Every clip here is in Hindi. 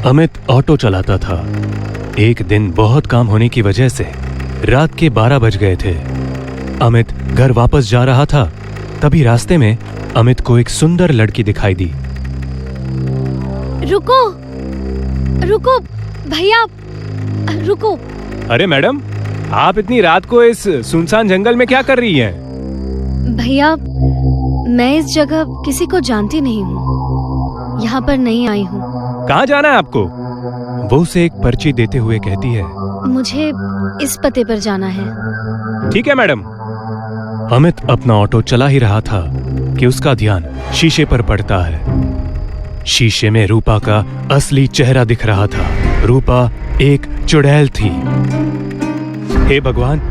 अमित ऑटो चलाता था। एक दिन बहुत काम होने की वजह से रात के 12 बज गए थे। अमित घर वापस जा रहा था, तभी रास्ते में अमित को एक सुंदर लड़की दिखाई दी। रुको रुको भैया, रुको। अरे मैडम, आप इतनी रात को इस सुनसान जंगल में क्या कर रही हैं? भैया, मैं इस जगह किसी को जानती नहीं हूँ, यहाँ पर नहीं आई हूँ। कहाँ जाना है आपको? वो उसे एक पर्ची देते हुए कहती है, मुझे इस पते पर जाना है। ठीक है मैडम। अमित अपना ऑटो चला ही रहा था कि उसका ध्यान शीशे पर पड़ता है। शीशे में रूपा का असली चेहरा दिख रहा था। रूपा एक चुड़ैल थी। हे भगवान,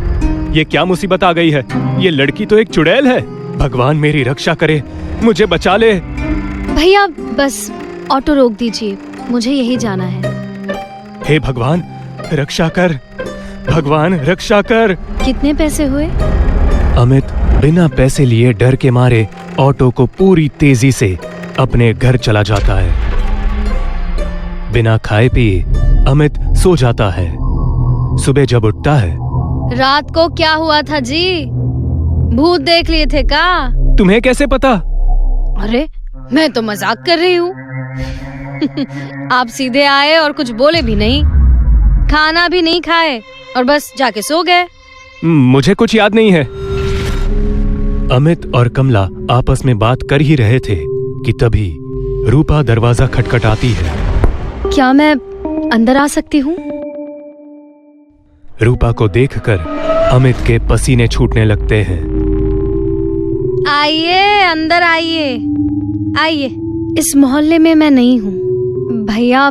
ये क्या मुसीबत आ गई है? ये लड़की तो एक चुड़ैल है। भगवान मेरी रक्षा करे, मुझे बचा ले। भैया बस ऑटो रोक दीजिए, मुझे यही जाना है। हे भगवान रक्षा कर, भगवान रक्षा कर। कितने पैसे हुए? अमित बिना पैसे लिए डर के मारे ऑटो को पूरी तेजी से अपने घर चला जाता है। बिना खाए पिए अमित सो जाता है। सुबह जब उठता है, रात को क्या हुआ था जी? भूत देख लिए थे क्या? तुम्हें कैसे पता? अरे मैं तो मजाक कर रही हूँ। आप सीधे आए और कुछ बोले भी नहीं, खाना भी नहीं खाए और बस जाके सो गए। मुझे कुछ याद नहीं है। अमित और कमला आपस में बात कर ही रहे थे कि तभी रूपा दरवाजा खटखटाती है। क्या मैं अंदर आ सकती हूँ? रूपा को देखकर अमित के पसीने छूटने लगते हैं। आइए, अंदर आइए, आइए। इस मोहल्ले में मैं नहीं हूँ। भैया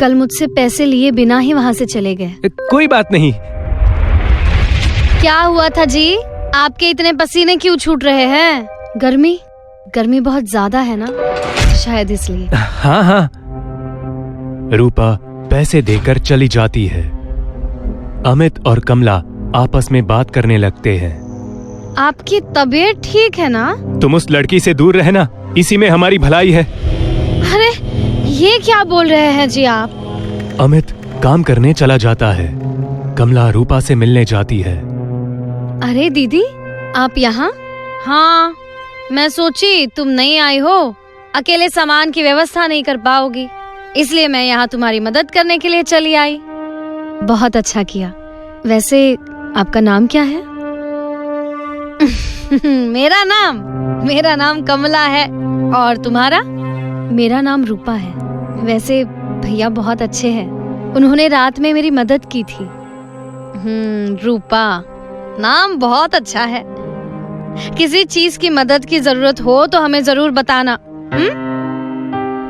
कल मुझसे पैसे लिए बिना ही वहाँ से चले गए। कोई बात नहीं। क्या हुआ था जी? आपके इतने पसीने क्यों छूट रहे हैं? गर्मी बहुत ज्यादा है ना, शायद इसलिए। हाँ हाँ। रूपा पैसे देकर चली जाती है। अमित और कमला आपस में बात करने लगते हैं। आपकी तबीयत ठीक है ना? तुम उस लड़की से दूर रहना, इसी में हमारी भलाई है। अरे ये क्या बोल रहे हैं जी आप? अमित काम करने चला जाता है। कमला रूपा से मिलने जाती है। अरे दीदी, आप यहाँ? हाँ, मैं सोची तुम नहीं आई हो, अकेले सामान की व्यवस्था नहीं कर पाओगी, इसलिए मैं यहाँ तुम्हारी मदद करने के लिए चली आई। बहुत अच्छा किया। वैसे आपका नाम क्या है? मेरा नाम कमला है। और तुम्हारा? मेरा नाम रूपा है। वैसे भैया बहुत अच्छे हैं, उन्होंने रात में मेरी मदद की थी। रूपा नाम बहुत अच्छा है। किसी चीज की मदद की जरूरत हो तो हमें जरूर बताना।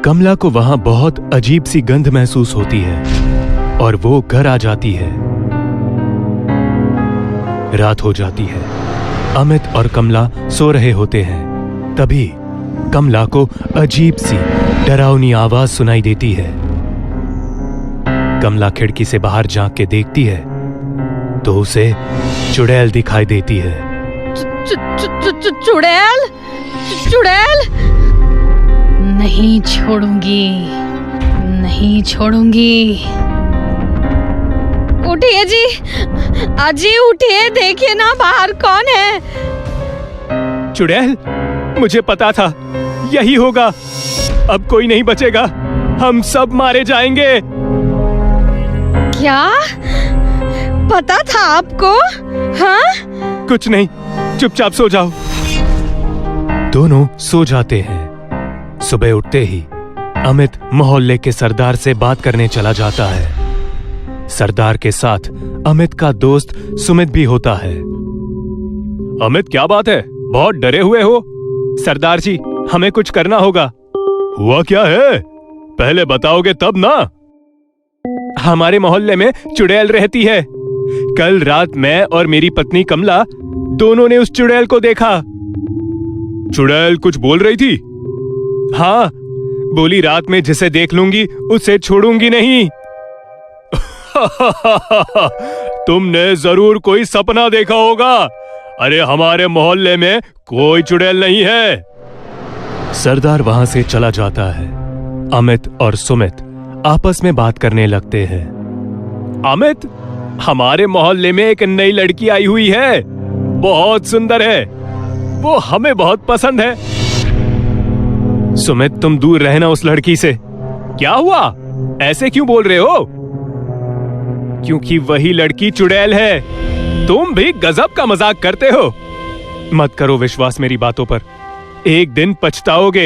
कमला को वहाँ बहुत अजीब सी गंध महसूस होती है और वो घर आ जाती है। रात हो जाती है। अमित और कमला सो रहे होते हैं। तभी कमला को अजीब सी डरावनी आवाज सुनाई देती है। कमला खिड़की से बाहर झांक के देखती है तो उसे चुड़ैल दिखाई देती है। चुड़ैल? नहीं छोड़ूंगी, नहीं छोड़ूंगी। उठिए जी, अजी उठिए, देखिए ना बाहर कौन है। चुड़ैल, मुझे पता था यही होगा। अब कोई नहीं बचेगा, हम सब मारे जाएंगे। क्या पता था आपको? हाँ? कुछ नहीं, चुपचाप सो जाओ। दोनों सो जाते हैं। सुबह उठते ही अमित मोहल्ले के सरदार से बात करने चला जाता है। सरदार के साथ अमित का दोस्त सुमित भी होता है। अमित, क्या बात है? बहुत डरे हुए हो? सरदार जी, हमें कुछ करना होगा। हुआ क्या है? पहले बताओगे तब ना। हमारे मोहल्ले में चुड़ैल रहती है। कल रात मैं और मेरी पत्नी कमला दोनों ने उस चुड़ैल को देखा। चुड़ैल कुछ बोल रही थी? हाँ, बोली रात में जिसे देख लूंगी उसे छोड़ूंगी नहीं। तुमने जरूर कोई सपना देखा होगा। अरे हमारे मोहल्ले में कोई चुड़ैल नहीं है। सरदार वहां से चला जाता है। अमित और सुमित आपस में बात करने लगते हैं। अमित, हमारे मोहल्ले में एक नई लड़की आई हुई है, बहुत सुंदर है, वो हमें बहुत पसंद है। सुमित, तुम दूर रहना उस लड़की से। क्या हुआ, ऐसे क्यों बोल रहे हो? क्योंकि वही लड़की चुड़ैल है। तुम भी गजब का मजाक करते हो। मत करो विश्वास मेरी बातों पर, एक दिन पछताओगे।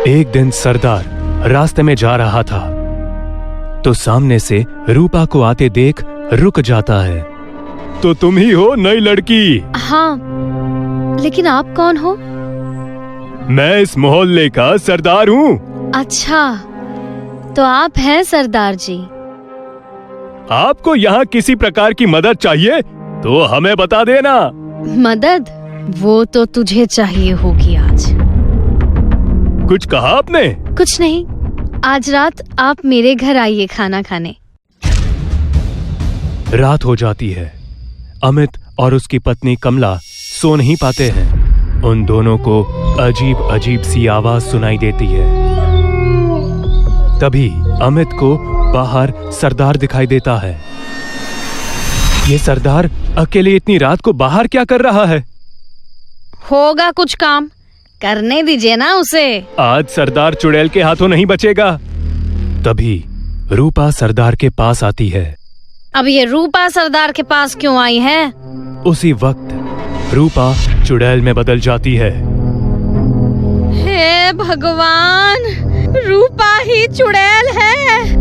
एक दिन सरदार रास्ते में जा रहा था तो सामने से रूपा को आते देख रुक जाता है। तो तुम ही हो नई लड़की? हाँ, लेकिन आप कौन हो? मैं इस मोहल्ले का सरदार हूँ। अच्छा, तो आप हैं सरदार जी। आपको यहाँ किसी प्रकार की मदद चाहिए तो हमें बता देना। मदद? वो तो तुझे चाहिए होगी आज। कुछ कहा आपने? कुछ नहीं, आज रात आप मेरे घर आइए खाना खाने। रात हो जाती है। अमित और उसकी पत्नी कमला सो नहीं पाते हैं। उन दोनों को अजीब अजीब सी आवाज सुनाई देती है। तभी अमित को बाहर सरदार दिखाई देता है। ये सरदार अकेले इतनी रात को बाहर क्या कर रहा है? होगा कुछ काम, करने दीजिए ना उसे। आज सरदार चुड़ैल के हाथों नहीं बचेगा। तभी रूपा सरदार के पास आती है। अब ये रूपा सरदार के पास क्यों आई है? उसी वक्त रूपा चुड़ैल में बदल जाती है। हे भगवान, रूपा ही चुड़ैल है।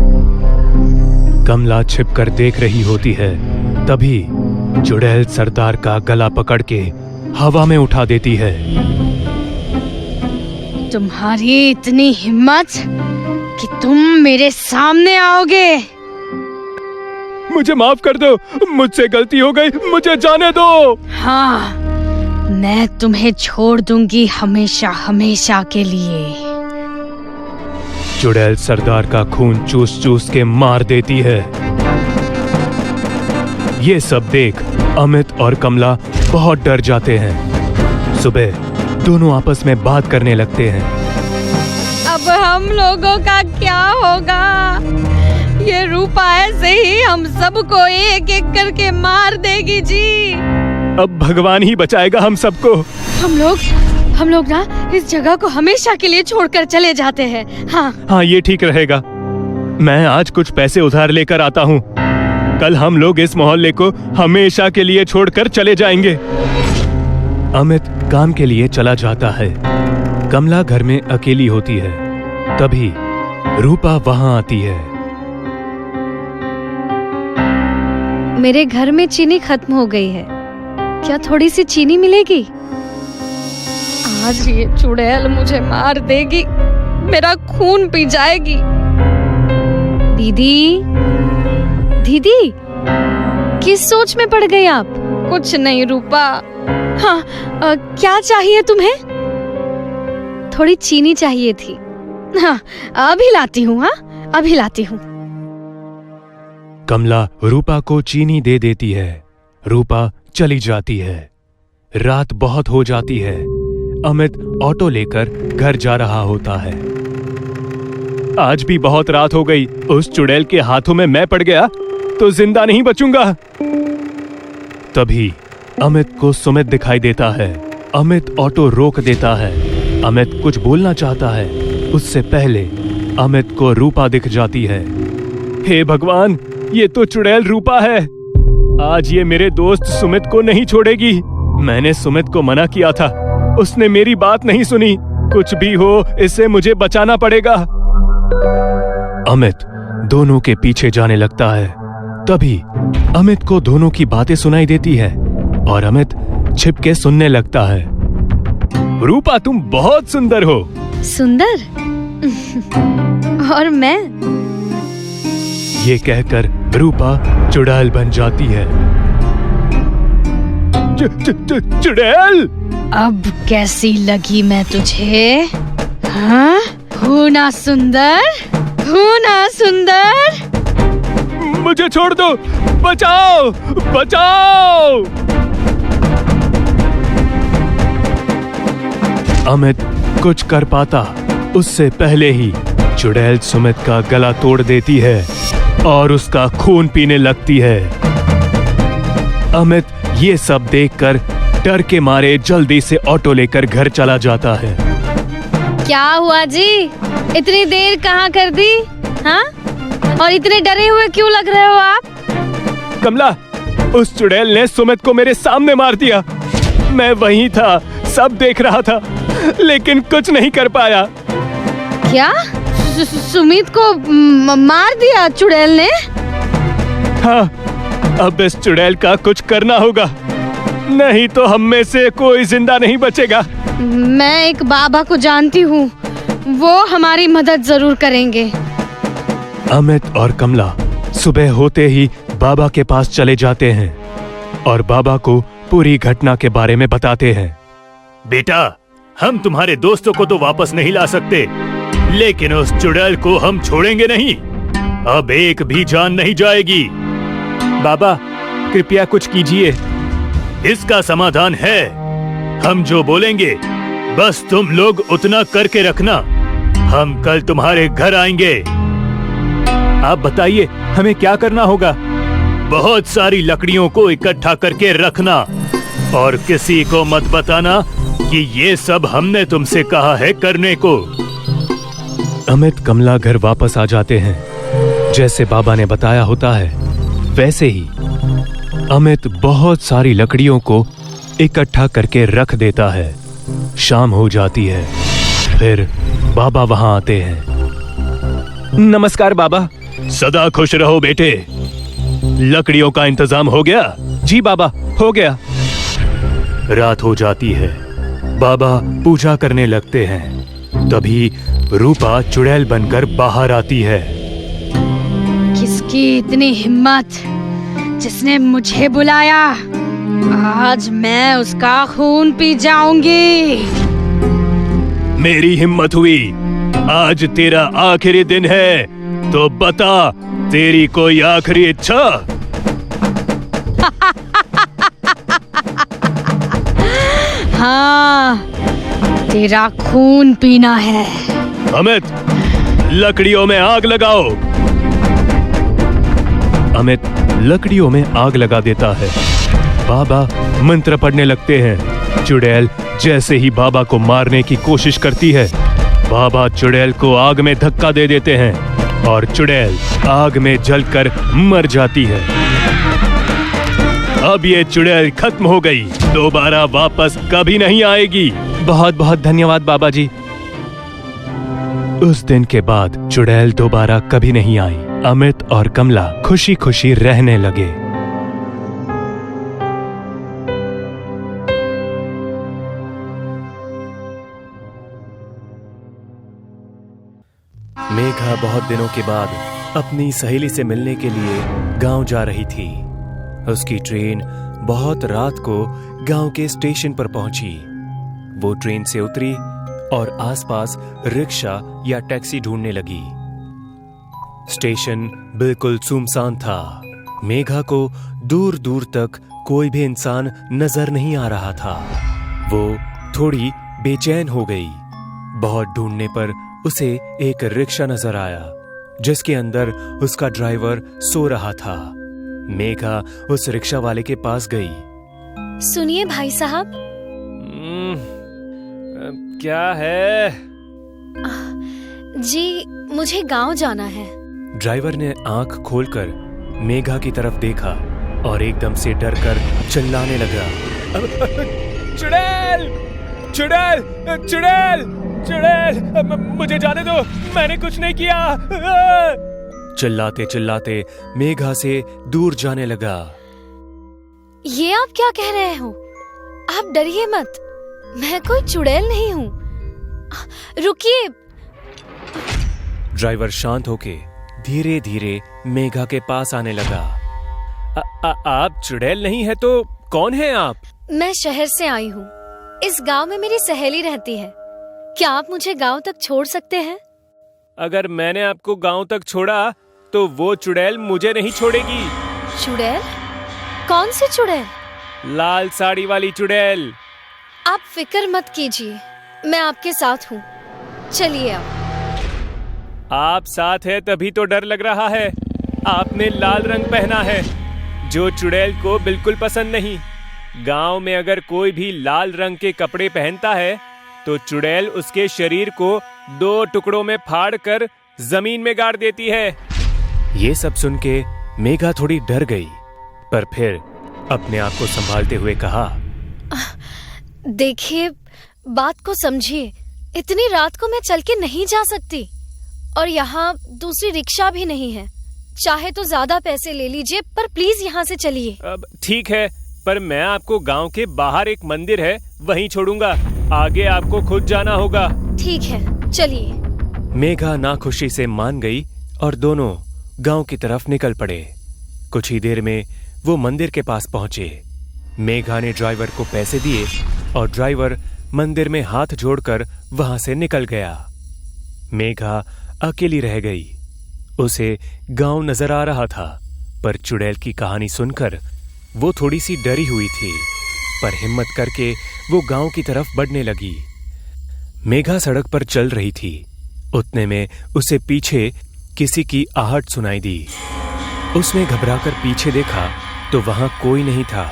कमला छिपकर देख रही होती है। तभी चुड़ैल सरदार का गला पकड़ के हवा में उठा देती है। तुम्हारी इतनी हिम्मत कि तुम मेरे सामने आओगे? मुझे माफ कर दो, मुझसे गलती हो गई, मुझे जाने दो। हाँ, मैं तुम्हें छोड़ दूंगी हमेशा हमेशा के लिए। चुड़ैल सरदार का खून चूस चूस के मार देती है। ये सब देख अमित और कमला बहुत डर जाते हैं। सुबह दोनों आपस में बात करने लगते हैं। अब हम लोगों का क्या होगा? ये रूपा ऐसे ही हम सबको एक एक करके मार देगी जी। अब भगवान ही बचाएगा हम सबको। हम लोग ना इस जगह को हमेशा के लिए छोड़कर चले जाते हैं। हाँ, ये ठीक रहेगा। मैं आज कुछ पैसे उधार लेकर आता हूँ। कल हम लोग इस मोहल्ले को हमेशा के लिए छोड़कर चले जाएंगे। अमित काम के लिए चला जाता है। कमला घर में अकेली होती है। तभी रूपा वहां आती है। मेरे घर में चीनी खत्म हो गई है, क्या थोड़ी सी चीनी मिलेगी? आज ये चुड़ैल मुझे मार देगी, मेरा खून पी जाएगी। दीदी, दीदी, किस सोच में पड़ गई आप? कुछ नहीं रूपा। हाँ, क्या चाहिए तुम्हें? थोड़ी चीनी चाहिए थी। हाँ, अभी लाती हूँ। हाँ, अभी लाती हूँ। कमला रूपा को चीनी दे देती है। रूपा चली जाती है। रात बहुत हो जाती है। अमित ऑटो लेकर घर जा रहा होता है। आज भी बहुत रात हो गई। उस चुड़ैल के हाथों में मैं पड़ गया तो जिंदा नहीं बचूंगा। तभी अमित को सुमित दिखाई देता है। अमित ऑटो रोक देता है। अमित कुछ बोलना चाहता है, उससे पहले अमित को रूपा दिख जाती है। हे भगवान, ये तो चुड़ैल रूपा है। आज ये मेरे दोस्त सुमित को नहीं छोड़ेगी। मैंने सुमित को मना किया था, उसने मेरी बात नहीं सुनी। कुछ भी हो, इससे मुझे बचाना पड़ेगा। अमित दोनों के पीछे जाने लगता है। तभी अमित को दोनों की बातें सुनाई देती है और अमित छिप के सुनने लगता है। रूपा, तुम बहुत सुंदर हो। सुंदर? और मैं? ये कहकर रूपा चुड़ैल बन जाती है। चुड़ैल! अब कैसी लगी मैं तुझे? हाँ? हूँ ना सुंदर? हूँ ना सुंदर? मुझे छोड़ दो, बचाओ, बचाओ! अमित कुछ कर पाता उससे पहले ही चुड़ैल सुमित का गला तोड़ देती है और उसका खून पीने लगती है। अमित ये सब देखकर डर के मारे जल्दी से ऑटो लेकर घर चला जाता है। क्या हुआ जी, इतनी देर कहाँ कर दी? हाँ, और इतने डरे हुए क्यों लग रहे हो आप? कमला, उस चुड़ैल ने सुमित को मेरे सामने मार दिया। मैं वहीं था, सब देख रहा था, लेकिन कुछ नहीं कर पाया। क्या? सुमित को मार दिया चुड़ैल ने? हाँ, अब इस चुड़ैल का कुछ करना होगा, नहीं तो हम में से कोई जिंदा नहीं बचेगा। मैं एक बाबा को जानती हूँ, वो हमारी मदद जरूर करेंगे। अमित और कमला सुबह होते ही बाबा के पास चले जाते हैं और बाबा को पूरी घटना के बारे में बताते हैं। बेटा, हम तुम्हारे दोस्तों को तो वापस नहीं ला सकते, लेकिन उस चुड़ैल को हम छोड़ेंगे नहीं। अब एक भी जान नहीं जाएगी। बाबा, कृपया कुछ कीजिए। इसका समाधान है, हम जो बोलेंगे बस तुम लोग उतना करके रखना। हम कल तुम्हारे घर आएंगे। आप बताइए, हमें क्या करना होगा? बहुत सारी लकड़ियों को इकट्ठा करके रखना और किसी को मत बताना कि ये सब हमने तुमसे कहा है करने को। अमित कमला घर वापस आ जाते हैं। जैसे बाबा ने बताया होता है वैसे ही अमित बहुत सारी लकड़ियों को इकट्ठा करके रख देता है। शाम हो जाती है, फिर बाबा वहां आते हैं। नमस्कार बाबा। सदा खुश रहो बेटे। लकड़ियों का इंतजाम हो गया? जी बाबा, हो गया। रात हो जाती है, बाबा पूजा करने लगते हैं। तभी रूपा चुड़ैल बनकर बाहर आती है। किसकी इतनी हिम्मत, जिसने मुझे बुलाया? आज मैं उसका खून पी जाऊंगी। मेरी हिम्मत हुई। आज तेरा आखिरी दिन है, तो बता तेरी कोई आखिरी इच्छा? हाँ, तेरा खून पीना है। अमित, लकड़ियों में आग लगाओ। अमित लकड़ियों में आग लगा देता है। बाबा मंत्र पढ़ने लगते हैं। चुड़ैल जैसे ही बाबा को मारने की कोशिश करती है, बाबा चुड़ैल को आग में धक्का दे देते हैं और चुड़ैल आग में जलकर मर जाती है। अब ये चुड़ैल खत्म हो गई, दोबारा वापस कभी नहीं आएगी। बहुत बहुत धन्यवाद बाबा जी। उस दिन के बाद चुड़ैल दोबारा कभी नहीं आई। अमित और कमला खुशी खुशी रहने लगे। मेघा बहुत दिनों के बाद अपनी सहेली से मिलने के लिए गांव जा रही थी। उसकी ट्रेन बहुत रात को गांव के स्टेशन पर पहुंची। वो ट्रेन से उतरी और आसपास रिक्शा या टैक्सी ढूंढने लगी। स्टेशन बिल्कुल सुनसान था। मेघा को दूर दूर तक कोई भी इंसान नजर नहीं आ रहा था। वो थोड़ी बेचैन हो गई। बहुत ढूंढने पर उसे एक रिक्शा नजर आया, जिसके अंदर उसका ड्राइवर सो रहा था। मेघा उस रिक्शा वाले के पास गई। सुनिए भाई साहब। क्या है? जी, मुझे गांव जाना है। ड्राइवर ने आंख खोलकर मेघा की तरफ देखा और एकदम से डरकर चिल्लाने लगा। चुड़ैल! चुड़ैल! चुड़ैल! चुड़ैल! मुझे जाने दो, मैंने कुछ नहीं किया। चिल्लाते चिल्लाते मेघा से दूर जाने लगा। ये आप क्या कह रहे हो? आप डरिए मत, मैं कोई चुड़ैल नहीं हूँ। रुकिए। ड्राइवर शांत होके धीरे धीरे मेघा के पास आने लगा। आप चुड़ैल नहीं है तो कौन है आप? मैं शहर से आई हूँ। इस गांव में मेरी सहेली रहती है। क्या आप मुझे गांव तक छोड़ सकते हैं? अगर मैंने आपको गांव तक छोड़ा तो वो चुड़ैल मुझे नहीं छोड़ेगी। चुड़ैल? कौन सी चुड़ैल? लाल साड़ी वाली चुड़ैल। आप फिक्र मत कीजिए, मैं आपके साथ हूँ। चलिए आप साथ है तभी तो डर लग रहा है। आपने लाल रंग पहना है, जो चुड़ैल को बिल्कुल पसंद नहीं। गांव में अगर कोई भी लाल रंग के कपड़े पहनता है तो चुड़ैल उसके शरीर को 2 टुकड़ों में फाड़ कर जमीन में गाड़ देती है। ये सब सुन के मेघा थोड़ी डर गई, पर फिर अपने आप को संभालते हुए कहा, देखिए, बात को समझिए। इतनी रात को मैं चल के नहीं जा सकती, और यहाँ दूसरी रिक्शा भी नहीं है। चाहे तो ज्यादा पैसे ले लीजिए, पर प्लीज यहाँ से चलिए। अब ठीक है, पर मैं आपको गांव के बाहर एक मंदिर है वहीं छोड़ूंगा। आगे आपको खुद जाना होगा। ठीक है, चलिए। मेघा नाखुशी से मान गई और दोनों गांव की तरफ निकल पड़े। कुछ ही देर में वो मंदिर के पास पहुंचे। मेघा ने ड्राइवर को पैसे दिए और ड्राइवर मंदिर में हाथ जोड़कर वहां से निकल गया। मेघा अकेली रह गई। उसे गांव नजर आ रहा था, पर चुड़ैल की कहानी सुनकर वो थोड़ी सी डरी हुई थी, पर हिम्मत करके वो गांव की तरफ बढ़ने लगी। मेघा सड़क पर चल रही थी, उतने में उसे पीछे किसी की आहट सुनाई दी। उसने घबराकर पीछे देखा तो वहां कोई नहीं था।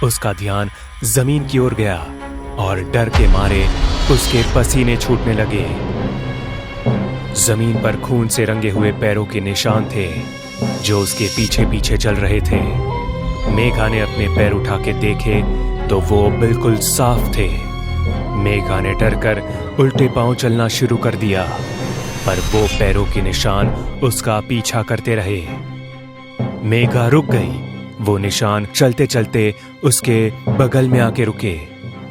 उसका ध्यान जमीन की ओर गया और डर के मारे उसके पसीने छूटने लगे। जमीन पर खून से रंगे हुए पैरों के निशान थे जो उसके पीछे पीछे चल रहे थे। मेघा ने अपने पैर उठा के देखे तो वो बिल्कुल साफ थे। मेघा ने डरकर उल्टे पांव चलना शुरू कर दिया, पर वो पैरों के निशान उसका पीछा करते रहे। मेघा रुक गई। वो निशान चलते चलते उसके बगल में आके रुके।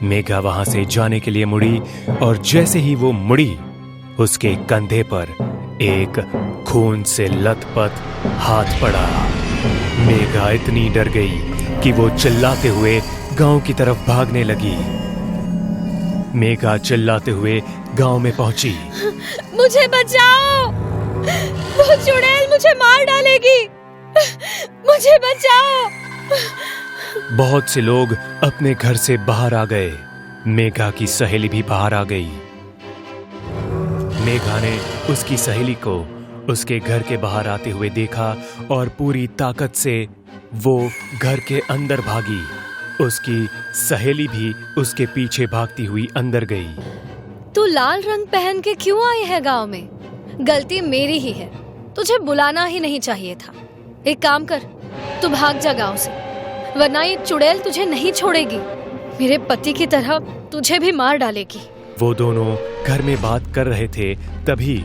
मेघा वहां से जाने के लिए मुड़ी और जैसे ही वो मुड़ी, उसके कंधे पर एक खून से लथपथ हाथ पड़ा। मेघा इतनी डर गई कि वो चिल्लाते हुए गांव की तरफ भागने लगी। मेघा चिल्लाते हुए गांव में पहुंची। मुझे बचाओ, वो चुड़ैल मुझे मार डालेगी, मुझे बचाओ। बहुत से लोग अपने घर से बाहर आ गए। मेघा की सहेली भी बाहर आ गई। मेघा ने उसकी सहेली को उसके घर के बाहर आते हुए देखा और पूरी ताकत से वो घर के अंदर भागी। उसकी सहेली भी उसके पीछे भागती हुई अंदर गई। तू लाल रंग पहन के क्यों आई है गांव में? गलती मेरी ही है, तुझे बुलाना ही नहीं चाहिए था। एक काम कर, तू भाग जा गांव से, वरना ये चुड़ैल तुझे नहीं छोड़ेगी। मेरे पति की तरह तुझे भी मार डालेगी। वो दोनों घर में बात कर रहे थे, तभी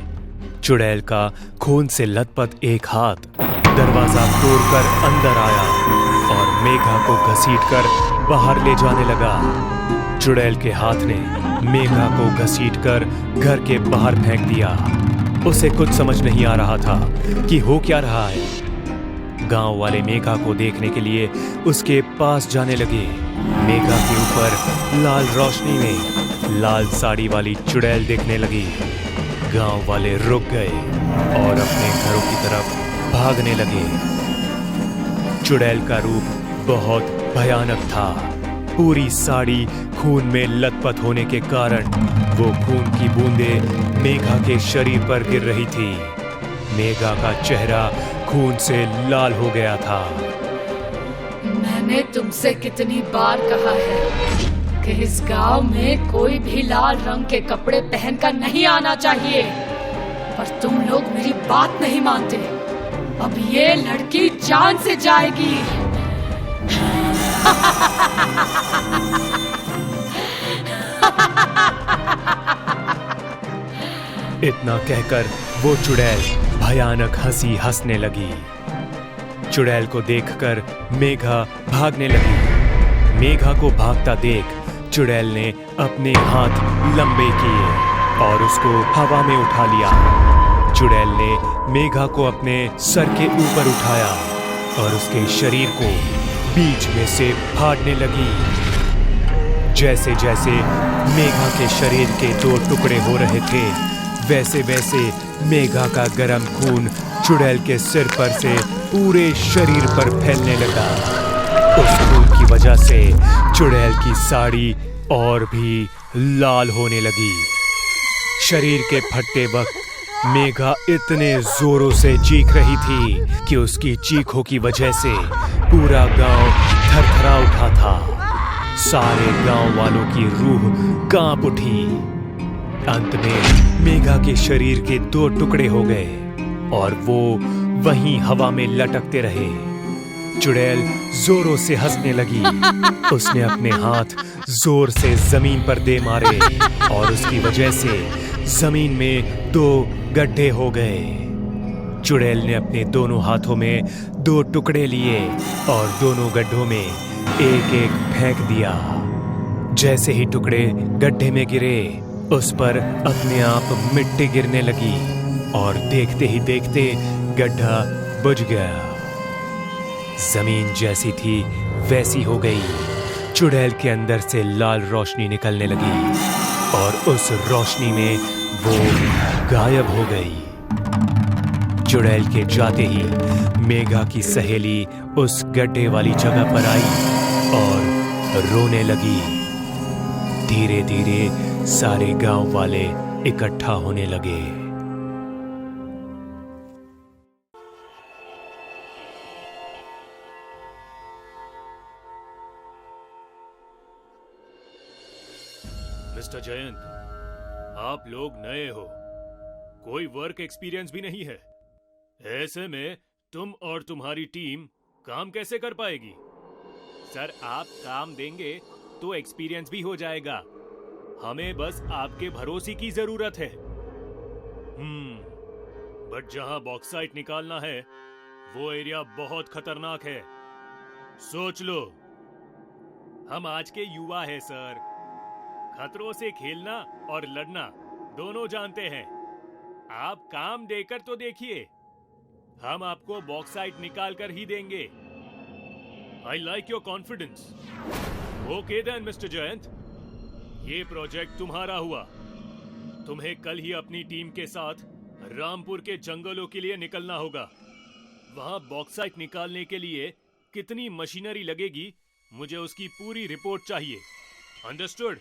चुड़ैल का खून से लथपथ एक हाथ दरवाजा तोड़कर अंदर आया और मेघा को घसीटकर बाहर ले जाने लगा। चुड़ैल के हाथ ने मेघा को घसीटकर घर के बाहर फेंक दिया। उसे कुछ समझ नहीं आ रहा था कि हो क्या रहा है। गांव वाले मेघा को देखने के लिए उसके पास जाने लगे। मेघा के ऊपर लाल रोशनी में लाल साड़ी वाली चुड़ैल देखने लगी। गांव वाले रुक गए और अपने घरों की तरफ भागने लगे। चुड़ैल का रूप बहुत भयानक था। पूरी साड़ी खून में लथपथ होने के कारण वो खून की बूंदें मेघा के शरीर पर गिर रही थी। मेघा का चेहरा खून से लाल हो गया था। मैंने तुमसे कितनी बार कहा है कि इस गांव में कोई भी लाल रंग के कपड़े पहनकर नहीं आना चाहिए, पर तुम लोग मेरी बात नहीं मानते। अब ये लड़की जान से जाएगी। इतना कहकर वो चुड़ैल भयानक हंसी हंसने लगी। चुड़ैल को देखकर मेघा भागने लगी। मेघा को भागता देख चुड़ैल ने अपने हाथ लंबे किए और उसको हवा में उठा लिया। चुड़ैल ने मेघा को अपने सर के ऊपर उठाया और उसके शरीर को बीच में से फाड़ने लगी। जैसे जैसे मेघा के शरीर के 2 टुकड़े हो रहे थे, वैसे वैसे मेघा का गर्म खून चुड़ैल के सिर पर से पूरे शरीर पर फैलने लगा। उस खून की वजह से चुड़ैल की साड़ी और भी लाल होने लगी। शरीर के फटते वक्त मेघा इतने जोरों से चीख रही थी कि उसकी चीखों की वजह से पूरा गांव थरथरा उठा था। सारे गांव वालों की रूह कांप उठी। अंत में मेघा के शरीर के 2 टुकड़े हो गए और वो वहीं हवा में लटकते रहे। चुड़ैल जोरों से हंसने लगी। उसने अपने हाथ जोर से जमीन पर दे मारे और उसकी वजह से जमीन में 2 गड्ढे हो गए। चुड़ैल ने अपने दोनों हाथों में 2 टुकड़े लिए और दोनों गड्ढों में एक एक फेंक दिया। जैसे ही टुकड़े गड्ढे में गिरे, उस पर अपने आप मिट्टी गिरने लगी और देखते ही देखते गड्ढा बुझ गया। जमीन जैसी थी वैसी हो गई। चुड़ैल के अंदर से लाल रोशनी निकलने लगी और उस रोशनी में वो गायब हो गई। चुड़ैल के जाते ही मेघा की सहेली उस गड्ढे वाली जगह पर आई और रोने लगी। धीरे धीरे सारे गांव वाले इकट्ठा होने लगे। मिस्टर जयंत, आप लोग नए हो, कोई वर्क एक्सपीरियंस भी नहीं है। ऐसे में तुम और तुम्हारी टीम काम कैसे कर पाएगी? सर, आप काम देंगे तो एक्सपीरियंस भी हो जाएगा। हमें बस आपके भरोसे की जरूरत है। बट जहां बॉक्साइट निकालना है वो एरिया बहुत खतरनाक है। सोच लो। हम आज के युवा हैं सर। खतरों से खेलना और लड़ना दोनों जानते हैं। आप काम देकर तो देखिए, हम आपको बॉक्साइट निकाल कर ही देंगे। I like your confidence. Okay then mister Jayant, ये प्रोजेक्ट तुम्हारा हुआ। तुम्हें कल ही अपनी टीम के साथ रामपुर के जंगलों के लिए निकलना होगा। वहां बॉक्साइट निकालने के लिए कितनी मशीनरी लगेगी, मुझे उसकी पूरी रिपोर्ट चाहिए। Understood?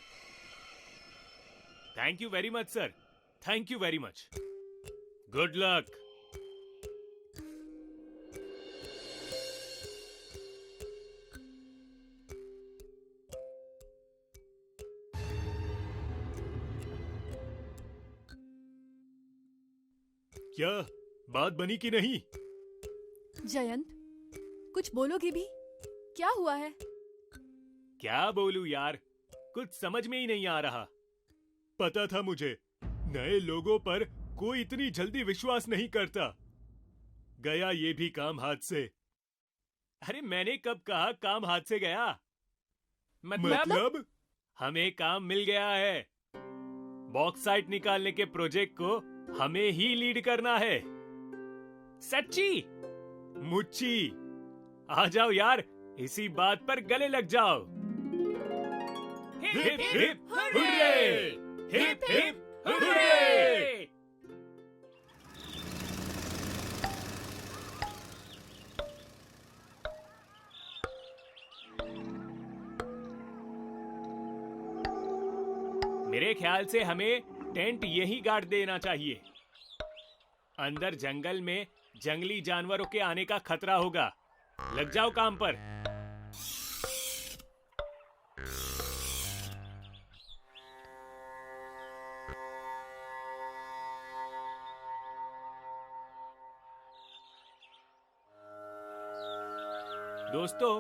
Thank you very much sir. Thank you very much. Good luck. क्या बात बनी कि नहीं? जयंत, कुछ बोलोगे भी? क्या हुआ है? क्या बोलूं यार, कुछ समझ में ही नहीं आ रहा। पता था मुझे, नए लोगों पर कोई इतनी जल्दी विश्वास नहीं करता। गया ये भी काम हाथ से। अरे मैंने कब कहा काम हाथ से गया? मतलब? हमें काम मिल गया है। बॉक्साइट निकालने के प्रोजेक्ट को हमें ही लीड करना है। सच्ची? मुच्ची? आ जाओ यार, इसी बात पर गले लग जाओ। Hip hip hurray! Hip hip hurray! मेरे ख्याल से हमें टेंट यही गाड़ देना चाहिए। अंदर जंगल में जंगली जानवरों के आने का खतरा होगा। लग जाओ काम पर। दोस्तों,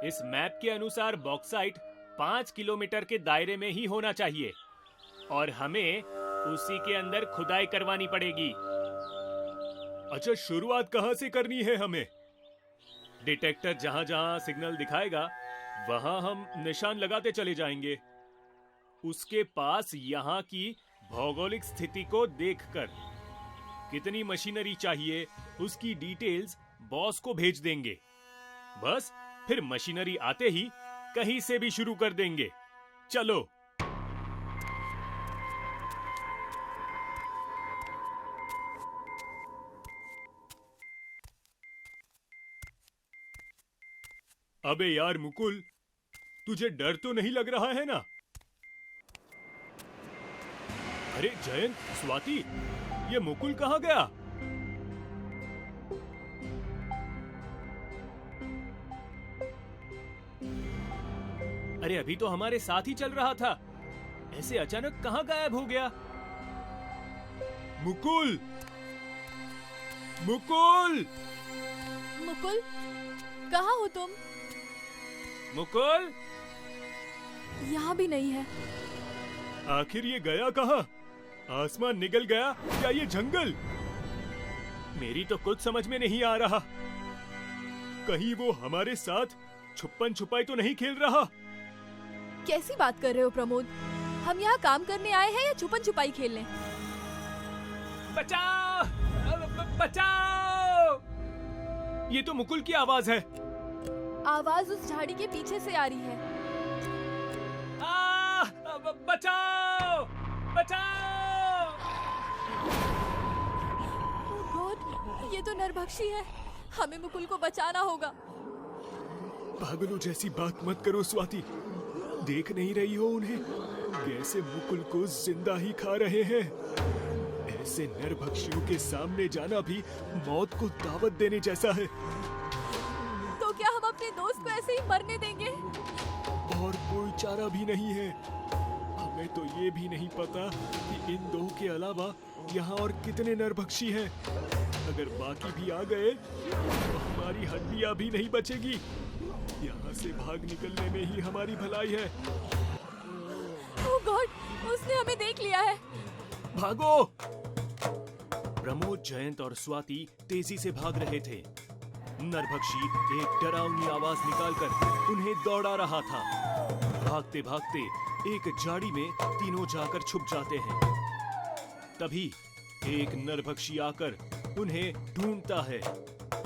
इस मैप के अनुसार बॉक्साइट 5 किलोमीटर के दायरे में ही होना चाहिए और हमें उसी के अंदर खुदाई करवानी पड़ेगी। अच्छा, शुरुआत कहां से करनी है हमें? डिटेक्टर जहां जहां सिग्नल दिखाएगा वहां हम निशान लगाते चले जाएंगे। उसके पास यहाँ की भौगोलिक स्थिति को देखकर कितनी मशीनरी चाहिए उसकी डिटेल्स बॉस को भेज देंगे। बस फिर मशीनरी आते ही कहीं से भी शुरू कर देंगे। चलो। अबे यार मुकुल, तुझे डर तो नहीं लग रहा है ना? अरे जयंत, स्वाति, ये मुकुल कहाँ गया? अरे अभी तो हमारे साथ ही चल रहा था, ऐसे अचानक कहाँ गायब हो गया? मुकुल! मुकुल! मुकुल, कहाँ हो तुम? मुकुल! यहाँ भी नहीं है। आखिर ये गया कहाँ? आसमान निगल गया या ये जंगल? मेरी तो कुछ समझ में नहीं आ रहा। कहीं वो हमारे साथ छुपन छुपाई तो नहीं खेल रहा? कैसी बात कर रहे हो प्रमोद? हम यहाँ काम करने आए हैं या छुपन छुपाई खेलने? बचाओ! बचाओ! ये तो मुकुल की आवाज है। आवाज उस झाड़ी के पीछे से आ रही है। बचाओ! बचाओ! ओह गॉड, ये तो नरभक्षी है। हमें मुकुल को बचाना होगा। पागलों जैसी बात मत करो स्वाति। देख नहीं रही हो उन्हें? कैसे मुकुल को जिंदा ही खा रहे हैं। ऐसे नरभक्षियों के सामने जाना भी मौत को दावत देने जैसा है। तो क्या हम अपने दोस्त को ऐसे ही मरने देंगे? और कोई चारा भी नहीं है। हमें तो ये भी नहीं पता कि इन दो के अलावा यहाँ और कितने नरभक्षी हैं। अगर बाकी भी आ गए तो हमारी हड्डियां भी नहीं बचेगी। यहाँ से भाग निकलने में ही हमारी भलाई है। ओह गॉड, उसने हमें देख लिया है। भागो! प्रमोद, जयंत और स्वाति तेजी से भाग रहे थे। नरभक्षी एक डरावनी आवाज निकालकर उन्हें दौड़ा रहा था। भागते भागते एक झाड़ी में तीनों जाकर छुप जाते हैं। तभी एक नरभक्षी आकर उन्हें ढूंढता है।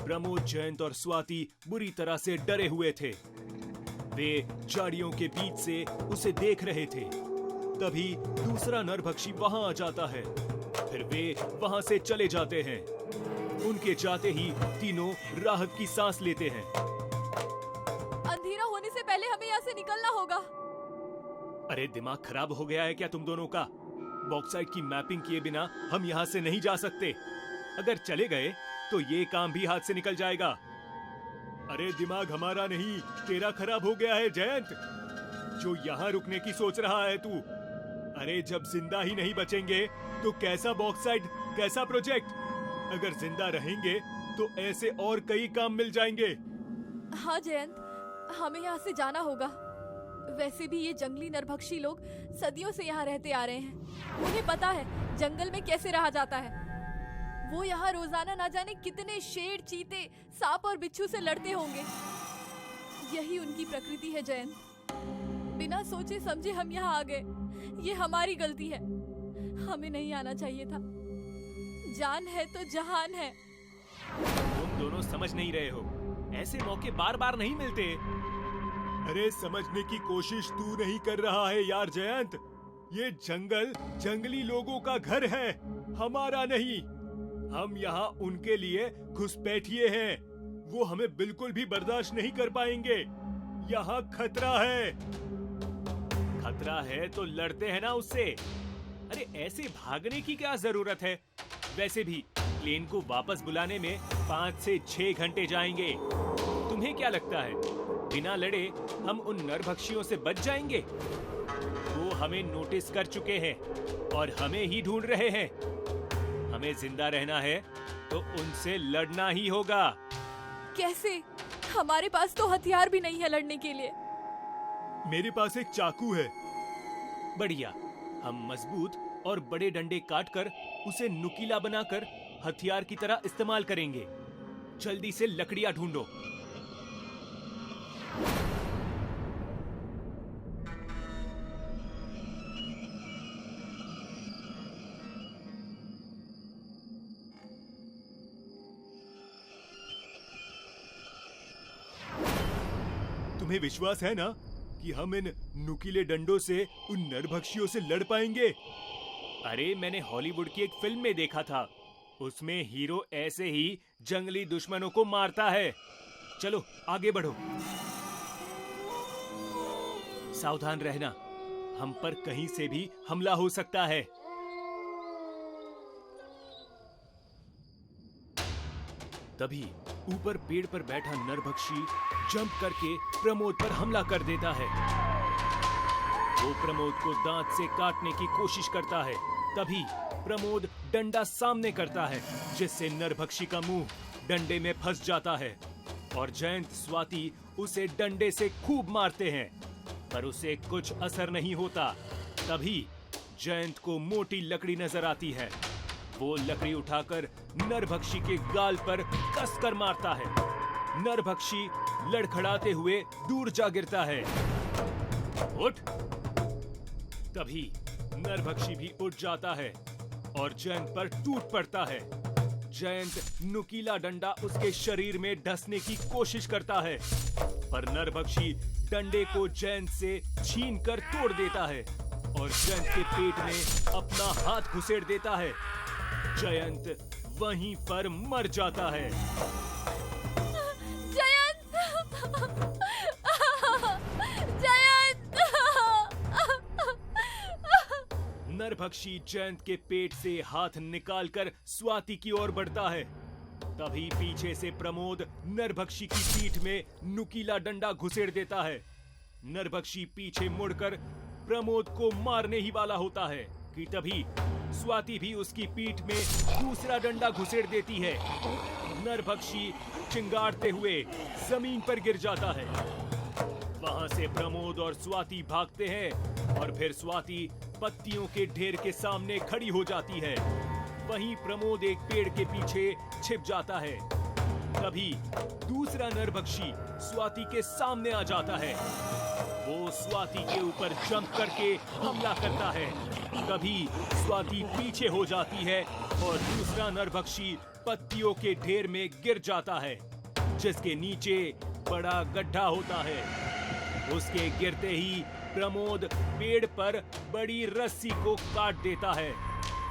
प्रमोद, जयंत और स्वाति बुरी तरह से डरे हुए थे। वे झाड़ियों के बीच से उसे देख रहे थे। तभी दूसरा नरभक्षी वहां आ जाता है। फिर वे वहां से चले जाते हैं। उनके जाते ही तीनों राहत की सांस लेते हैं। अंधेरा होने से पहले हमें यहाँ से निकलना होगा। अरे दिमाग खराब हो गया है क्या तुम दोनों का? बॉक्साइट की मैपिंग किए बिना हम यहाँ से नहीं जा सकते। अगर चले गए तो ये काम भी हाथ से निकल जाएगा। अरे दिमाग हमारा नहीं, तेरा खराब हो गया है जयंत, जो यहाँ रुकने की सोच रहा है तू। अरे जब जिंदा ही नहीं बचेंगे तो कैसा बॉक्साइट, कैसा प्रोजेक्ट? अगर जिंदा रहेंगे तो ऐसे और कई काम मिल जाएंगे। हाँ जयंत, हमें यहाँ से जाना होगा। वैसे भी ये जंगली नरभक्षी लोग सदियों से यहाँ रहते आ रहे हैं। उन्हें पता है जंगल में कैसे रहा जाता है। वो यहाँ रोजाना ना जाने कितने शेर, चीते, सांप और बिच्छू से लड़ते होंगे। यही उनकी प्रकृति है जयंत। बिना सोचे समझे हम यहाँ आ गए। ये हमारी गलती है। हमें नहीं आना चाहिए था। जान है तो जहान है। तुम दोनों समझ नहीं रहे हो। ऐसे मौके बार बार नहीं मिलते। अरे समझने की कोशिश तू नहीं कर रहा है यार जयंत। ये जंगल जंगली लोगों का घर है, हमारा नहीं। हम यहाँ उनके लिए घुसपैठिए हैं। वो हमें बिल्कुल भी बर्दाश्त नहीं कर पाएंगे। यहाँ खतरा है। खतरा है तो लड़ते हैं ना उससे। अरे ऐसे भागने की क्या जरूरत है? वैसे भी प्लेन को वापस बुलाने में 5 से 6 घंटे जाएंगे। तुम्हें क्या लगता है बिना लड़े हम उन नरभक्षियों से बच जाएंगे? वो हमें नोटिस कर चुके हैं और हमें ही ढूंढ रहे हैं। हमें जिंदा रहना है तो उनसे लड़ना ही होगा। कैसे? हमारे पास तो हथियार भी नहीं है लड़ने के लिए। मेरे पास एक चाकू है। बढ़िया, हम मजबूत और बड़े डंडे काटकर उसे नुकीला बनाकर हथियार की तरह इस्तेमाल करेंगे। जल्दी से लकड़ियां ढूंढो। तुम्हें विश्वास है ना कि हम इन नुकीले डंडों से उन नरभक्षियों से लड़ पाएंगे? अरे मैंने हॉलीवुड की एक फिल्म में देखा था। उसमें हीरो ऐसे ही जंगली दुश्मनों को मारता है। चलो आगे बढ़ो। सावधान रहना, हम पर कहीं से भी हमला हो सकता है। तभी ऊपर पेड़ पर बैठा नरभक्षी जंप करके प्रमोद पर हमला कर देता है। वो प्रमोद को दांत से काटने की कोशिश करता है। तभी प्रमोद डंडा सामने करता है, जिससे नरभक्षी का मुंह डंडे में फंस जाता है और जयंत स्वाति उसे डंडे से खूब मारते हैं, पर उसे कुछ असर नहीं होता। तभी जयंत को मोटी लकड़ी नजर आती है। वो लकड़ी उठाकर नरभक्षी के गाल पर कसकर मारता है। नरभक्षी लड़खड़ाते हुए दूर जा गिरता है। उठ! तभी नरभक्षी भी उठ जाता है और जयंत पर टूट पड़ता है। जयंत नुकीला डंडा उसके शरीर में डसने की कोशिश करता है, पर नरभक्षी डंडे को जयंत से छीनकर तोड़ देता है और जयंत के पेट में अपना हाथ घुसेड़ देता है। जयंत वहीं पर मर जाता है। जयंत! जयंत! नरभक्षी जयंत के पेट से हाथ निकालकर स्वाति की ओर बढ़ता है। तभी पीछे से प्रमोद नरभक्षी की पीठ में नुकीला डंडा घुसेड़ देता है। नरभक्षी पीछे मुड़कर प्रमोद को मारने ही वाला होता है कि तभी स्वाति भी उसकी पीठ में दूसरा डंडा घुसेड़ देती है। नरभक्षी चिंगारते हुए जमीन पर गिर जाता है। वहां से प्रमोद और स्वाति भागते हैं और फिर स्वाति पत्तियों के ढेर के सामने खड़ी हो जाती है। वहीं प्रमोद एक पेड़ के पीछे छिप जाता है। तभी दूसरा नरभक्षी स्वाति के सामने आ जाता है। वो स्वाति के ऊपर जंप करके हमला करता है। तभी स्वाति पीछे हो जाती है और दूसरा नरभक्षी पत्तियों के ढेर में गिर जाता है, जिसके नीचे बड़ा गड्ढा होता है। उसके गिरते ही प्रमोद पेड़ पर बड़ी रस्सी को काट देता है,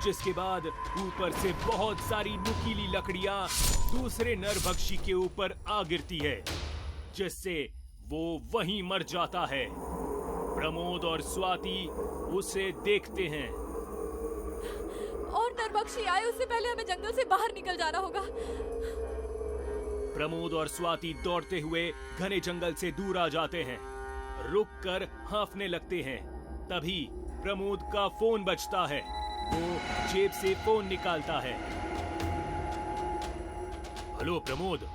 जिसके बाद ऊपर से बहुत सारी नुकीली लकड़ियां दूसरे नरभक्षी के ऊपर आ गिरती है, जिससे वो वहीं मर जाता है। प्रमोद और स्वाति उसे देखते हैं। और नरभक्षी आए उससे पहले हमें जंगल से बाहर निकल जाना होगा। प्रमोद और स्वाति दौड़ते हुए घने जंगल से दूर आ जाते हैं। रुक कर हांफने लगते हैं। तभी प्रमोद का फोन बजता है। वो जेब से फोन निकालता है। हेलो प्रमोद,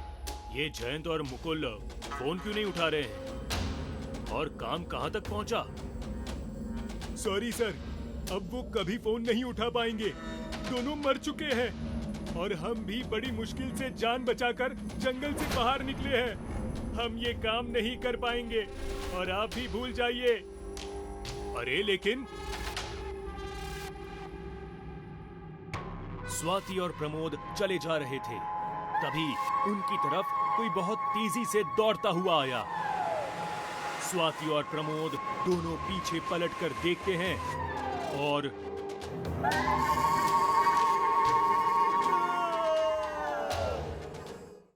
ये जयंत और मुकुल फोन क्यों नहीं उठा रहे हैं? और काम कहां तक पहुंचा? सॉरी सर, अब वो कभी फोन नहीं उठा पाएंगे। दोनों मर चुके हैं और हम भी बड़ी मुश्किल से जान बचाकर जंगल से बाहर निकले हैं। हम ये काम नहीं कर पाएंगे और आप भी भूल जाइए। अरे लेकिन स्वाति और प्रमोद चले जा रहे थे। तभी उनकी तरफ कोई बहुत तेजी से दौड़ता हुआ आया। स्वाति और प्रमोद दोनों पीछे पलटकर देखते हैं और